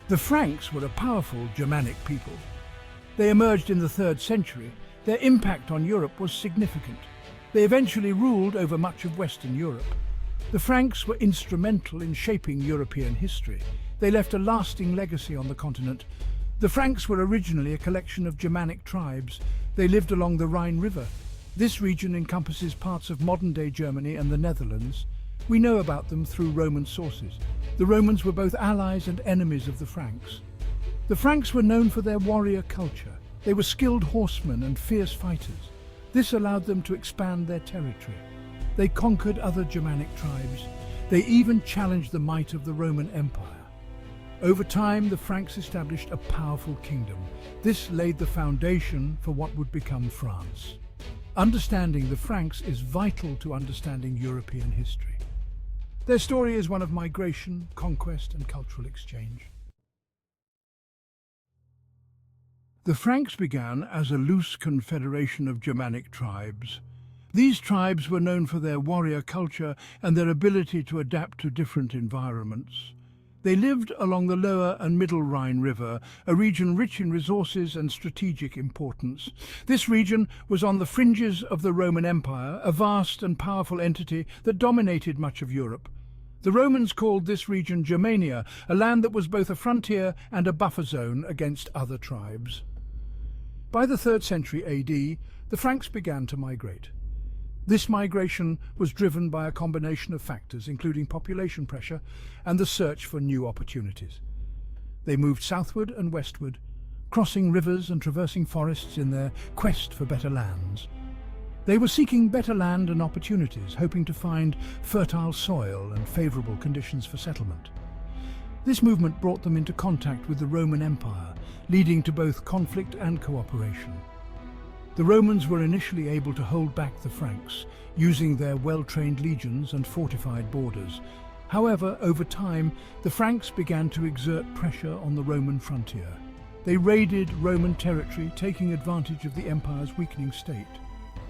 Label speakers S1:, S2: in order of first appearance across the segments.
S1: The Franks were a powerful Germanic people. They emerged in the 3rd century. Their impact on Europe was significant. They eventually ruled over much of Western Europe. The Franks were instrumental in shaping European history. They left a lasting legacy on the continent. The Franks were originally a collection of Germanic tribes. They lived along the Rhine River. This region encompasses parts of modern-day Germany and the Netherlands. We know about them through Roman sources. The Romans were both allies and enemies of the Franks. The Franks were known for their warrior culture. They were skilled horsemen and fierce fighters. This allowed them to expand their territory. They conquered other Germanic tribes. They even challenged the might of the Roman Empire. Over time, the Franks established a powerful kingdom. This laid the foundation for what would become France. Understanding the Franks is vital to understanding European history. Their story is one of migration, conquest, and cultural exchange. The Franks began as a loose confederation of Germanic tribes. These tribes were known for their warrior culture and their ability to adapt to different environments. They lived along the lower and middle Rhine River, a region rich in resources and strategic importance. This region was on the fringes of the Roman Empire, a vast and powerful entity that dominated much of Europe. The Romans called this region Germania, a land that was both a frontier and a buffer zone against other tribes. By the 3rd century AD, the Franks began to migrate. This migration was driven by a combination of factors, including population pressure and the search for new opportunities. They moved southward and westward, crossing rivers and traversing forests in their quest for better lands. They were seeking better land and opportunities, hoping to find fertile soil and favorable conditions for settlement. This movement brought them into contact with the Roman Empire, leading to both conflict and cooperation. The Romans were initially able to hold back the Franks, using their well-trained legions and fortified borders. However, over time, the Franks began to exert pressure on the Roman frontier. They raided Roman territory, taking advantage of the empire's weakening state.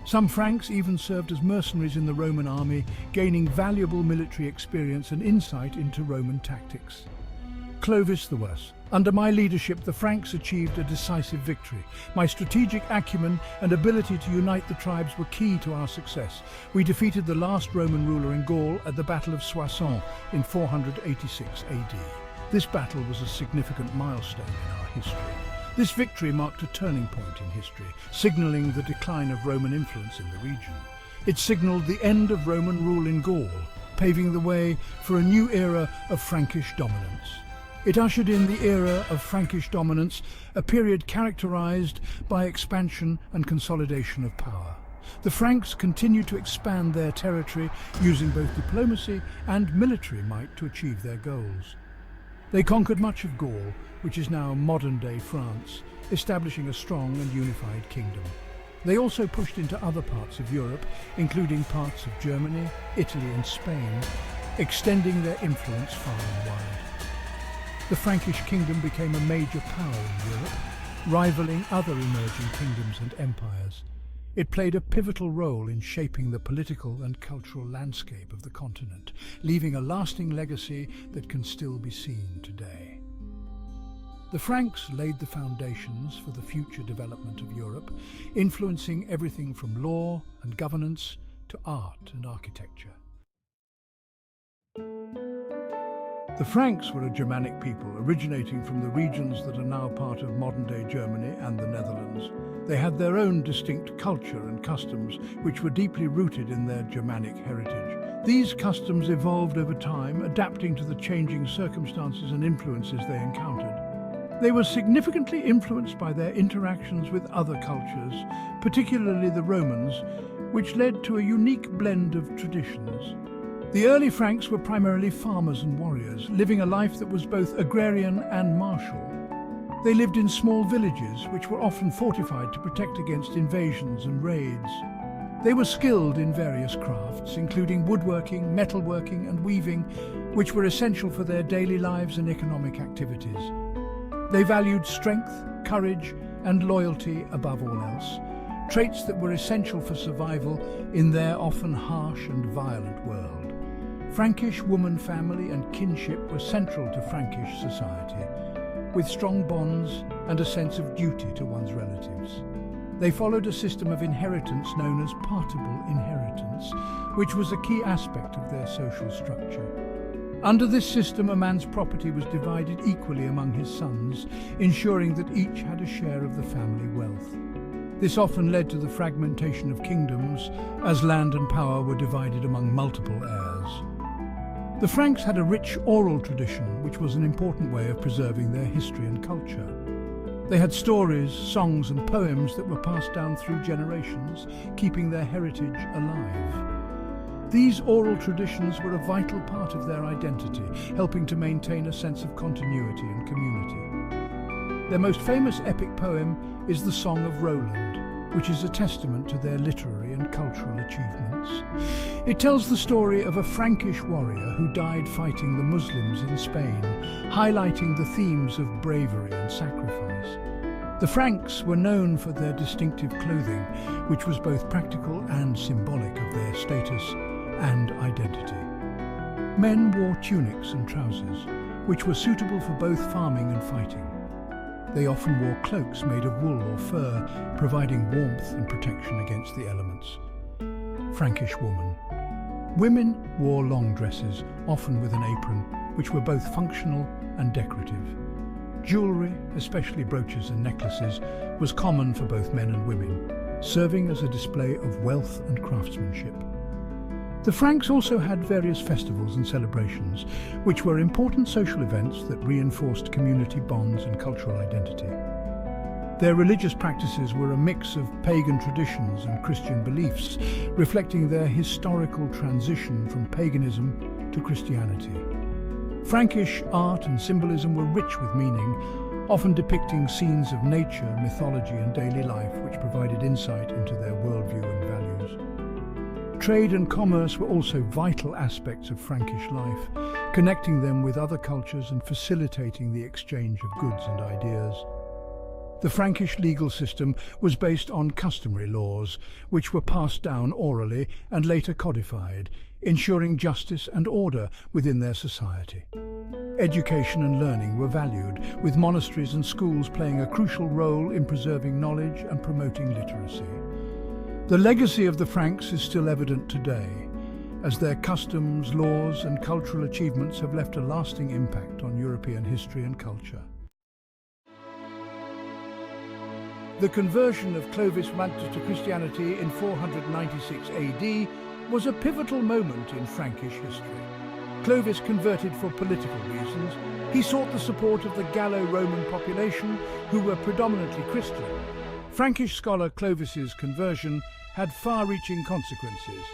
S1: Some Franks even served as mercenaries in the Roman army, gaining valuable military experience and insight into Roman tactics. Clovis the Worse. Under my leadership, the Franks achieved a decisive victory. My strategic acumen and ability to unite the tribes were key to our success. We defeated the last Roman ruler in Gaul at the Battle of Soissons in 486 AD. This battle was a significant milestone in our history. This victory marked a turning point in history, signalling the decline of Roman influence in the region. It signaled the end of Roman rule in Gaul, paving the way for a new era of Frankish dominance. It ushered in the era of Frankish dominance, a period characterized by expansion and consolidation of power. The Franks continued to expand their territory, using both diplomacy and military might to achieve their goals. They conquered much of Gaul, which is now modern-day France, establishing a strong and unified kingdom. They also pushed into other parts of Europe, including parts of Germany, Italy and Spain, extending their influence far and wide. The Frankish kingdom became a major power in Europe, rivaling other emerging kingdoms and empires. It played a pivotal role in shaping the political and cultural landscape of the continent, leaving a lasting legacy that can still be seen today. The Franks laid the foundations for the future development of Europe, influencing everything from law and governance to art and architecture. The Franks were a Germanic people originating from the regions that are now part of modern-day Germany and the Netherlands. They had their own distinct culture and customs, which were deeply rooted in their Germanic heritage. These customs evolved over time, adapting to the changing circumstances and influences they encountered. They were significantly influenced by their interactions with other cultures, particularly the Romans, which led to a unique blend of traditions. The early Franks were primarily farmers and warriors, living a life that was both agrarian and martial. They lived in small villages, which were often fortified to protect against invasions and raids. They were skilled in various crafts, including woodworking, metalworking and weaving, which were essential for their daily lives and economic activities. They valued strength, courage and loyalty above all else, traits that were essential for survival in their often harsh and violent world. Frankish woman family and kinship were central to Frankish society. with strong bonds and a sense of duty to one's relatives. They followed a system of inheritance known as partible inheritance, which was a key aspect of their social structure. Under this system, a man's property was divided equally among his sons, ensuring that each had a share of the family wealth. This often led to the fragmentation of kingdoms, as land and power were divided among multiple heirs. The Franks had a rich oral tradition, which was an important way of preserving their history and culture. They had stories, songs and poems that were passed down through generations, keeping their heritage alive. These oral traditions were a vital part of their identity, helping to maintain a sense of continuity and community. Their most famous epic poem is the Song of Roland, which is a testament to their literary and cultural achievements. It tells the story of a Frankish warrior who died fighting the Muslims in Spain, highlighting the themes of bravery and sacrifice. The Franks were known for their distinctive clothing, which was both practical and symbolic of their status and identity. Men wore tunics and trousers, which were suitable for both farming and fighting. They often wore cloaks made of wool or fur, providing warmth and protection against the elements. Frankish woman. Women wore long dresses, often with an apron, which were both functional and decorative. Jewellery, especially brooches and necklaces, was common for both men and women, serving as a display of wealth and craftsmanship. The Franks also had various festivals and celebrations, which were important social events that reinforced community bonds and cultural identity. Their religious practices were a mix of pagan traditions and Christian beliefs, reflecting their historical transition from paganism to Christianity. Frankish art and symbolism were rich with meaning, often depicting scenes of nature, mythology and daily life, which provided insight into their worldview and values. Trade and commerce were also vital aspects of Frankish life, connecting them with other cultures and facilitating the exchange of goods and ideas. The Frankish legal system was based on customary laws, which were passed down orally and later codified, ensuring justice and order within their society. Education and learning were valued, with monasteries and schools playing a crucial role in preserving knowledge and promoting literacy. The legacy of the Franks is still evident today, as their customs, laws and cultural achievements have left a lasting impact on European history and culture. The conversion of Clovis Magnus to Christianity in 496 AD was a pivotal moment in Frankish history. Clovis converted for political reasons. He sought the support of the Gallo-Roman population, who were predominantly Christian. Frankish scholar Clovis's conversion had far-reaching consequences.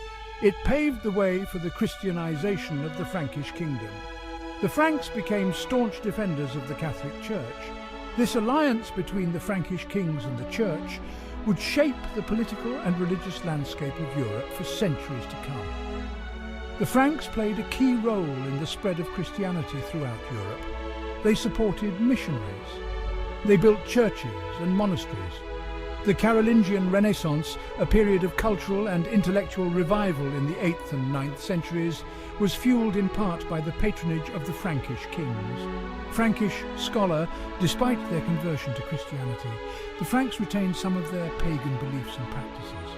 S1: It paved the way for the Christianization of the Frankish kingdom. The Franks became staunch defenders of the Catholic Church. This alliance between the Frankish kings and the Church would shape the political and religious landscape of Europe for centuries to come. The Franks played a key role in the spread of Christianity throughout Europe. They supported missionaries. They built churches and monasteries. The Carolingian Renaissance, a period of cultural and intellectual revival in the 8th and 9th centuries, was fueled in part by the patronage of the Frankish kings. Frankish scholar, despite their conversion to Christianity, the Franks retained some of their pagan beliefs and practices.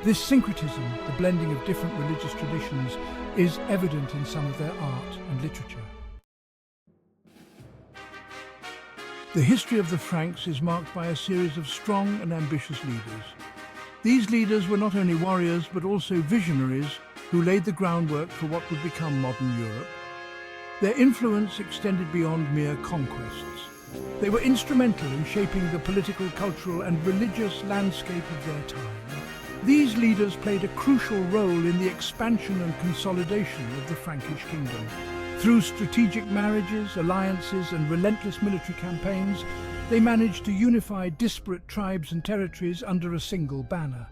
S1: This syncretism, the blending of different religious traditions, is evident in some of their art and literature. The history of the Franks is marked by a series of strong and ambitious leaders. These leaders were not only warriors but also visionaries who laid the groundwork for what would become modern Europe. Their influence extended beyond mere conquests. They were instrumental in shaping the political, cultural and religious landscape of their time. These leaders played a crucial role in the expansion and consolidation of the Frankish kingdom. Through strategic marriages, alliances and relentless military campaigns, they managed to unify disparate tribes and territories under a single banner.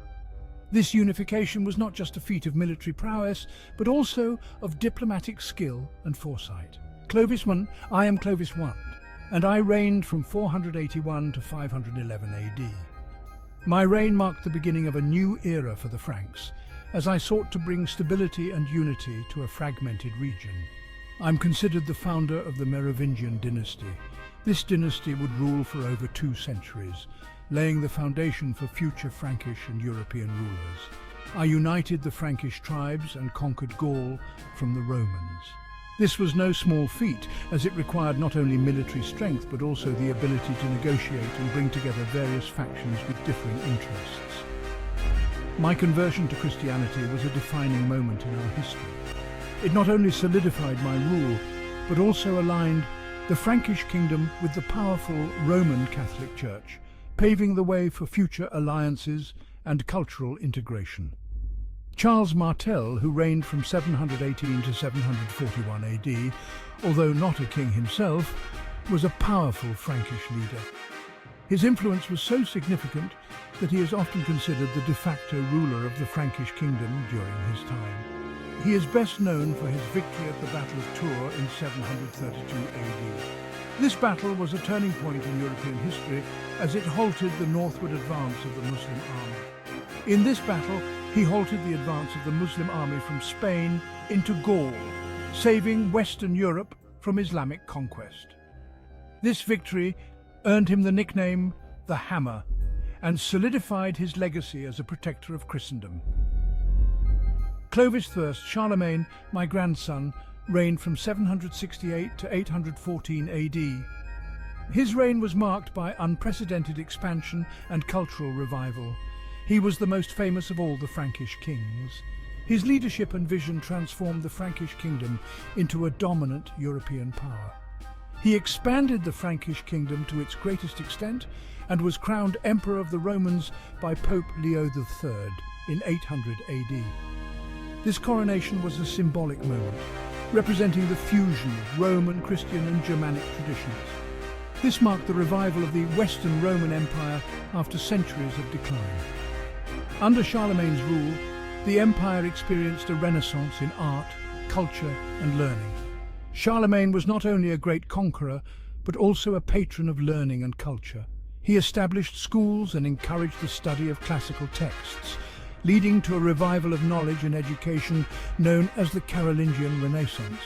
S1: This unification was not just a feat of military prowess, but also of diplomatic skill and foresight. I am Clovis I, and I reigned from 481 to 511 AD. My reign marked the beginning of a new era for the Franks, as I sought to bring stability and unity to a fragmented region. I'm considered the founder of the Merovingian dynasty, This dynasty would rule for over 2 centuries, laying the foundation for future Frankish and European rulers. I united the Frankish tribes and conquered Gaul from the Romans. This was no small feat, as it required not only military strength but also the ability to negotiate and bring together various factions with differing interests. My conversion to Christianity was a defining moment in our history. It not only solidified my rule, but also aligned the Frankish kingdom with the powerful Roman Catholic Church, paving the way for future alliances and cultural integration. Charles Martel, who reigned from 718 to 741 AD, although not a king himself, was a powerful Frankish leader. His influence was so significant that he is often considered the de facto ruler of the Frankish kingdom during his time. He is best known for his victory at the Battle of Tours in 732 AD. This battle was a turning point in European history as it halted the northward advance of the Muslim army. In this battle, he halted the advance of the Muslim army from Spain into Gaul, saving Western Europe from Islamic conquest. This victory earned him the nickname the Hammer and solidified his legacy as a protector of Christendom. Clovis I, Charlemagne, my grandson, reigned from 768 to 814 AD. His reign was marked by unprecedented expansion and cultural revival. He was the most famous of all the Frankish kings. His leadership and vision transformed the Frankish kingdom into a dominant European power. He expanded the Frankish kingdom to its greatest extent and was crowned Emperor of the Romans by Pope Leo III in 800 AD. This coronation was a symbolic moment, representing the fusion of Roman, Christian and Germanic traditions. This marked the revival of the Western Roman Empire after centuries of decline. Under Charlemagne's rule, the empire experienced a renaissance in art, culture and learning. Charlemagne was not only a great conqueror, but also a patron of learning and culture. He established schools and encouraged the study of classical texts, leading to a revival of knowledge and education known as the Carolingian Renaissance.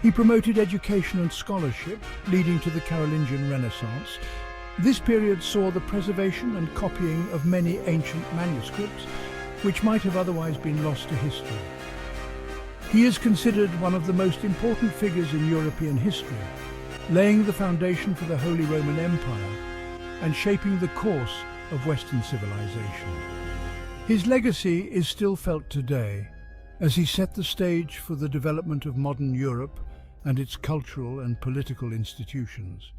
S1: He promoted education and scholarship, leading to the Carolingian Renaissance. This period saw the preservation and copying of many ancient manuscripts, which might have otherwise been lost to history. He is considered one of the most important figures in European history, laying the foundation for the Holy Roman Empire and shaping the course of Western civilization. His legacy is still felt today, as he set the stage for the development of modern Europe and its cultural and political institutions.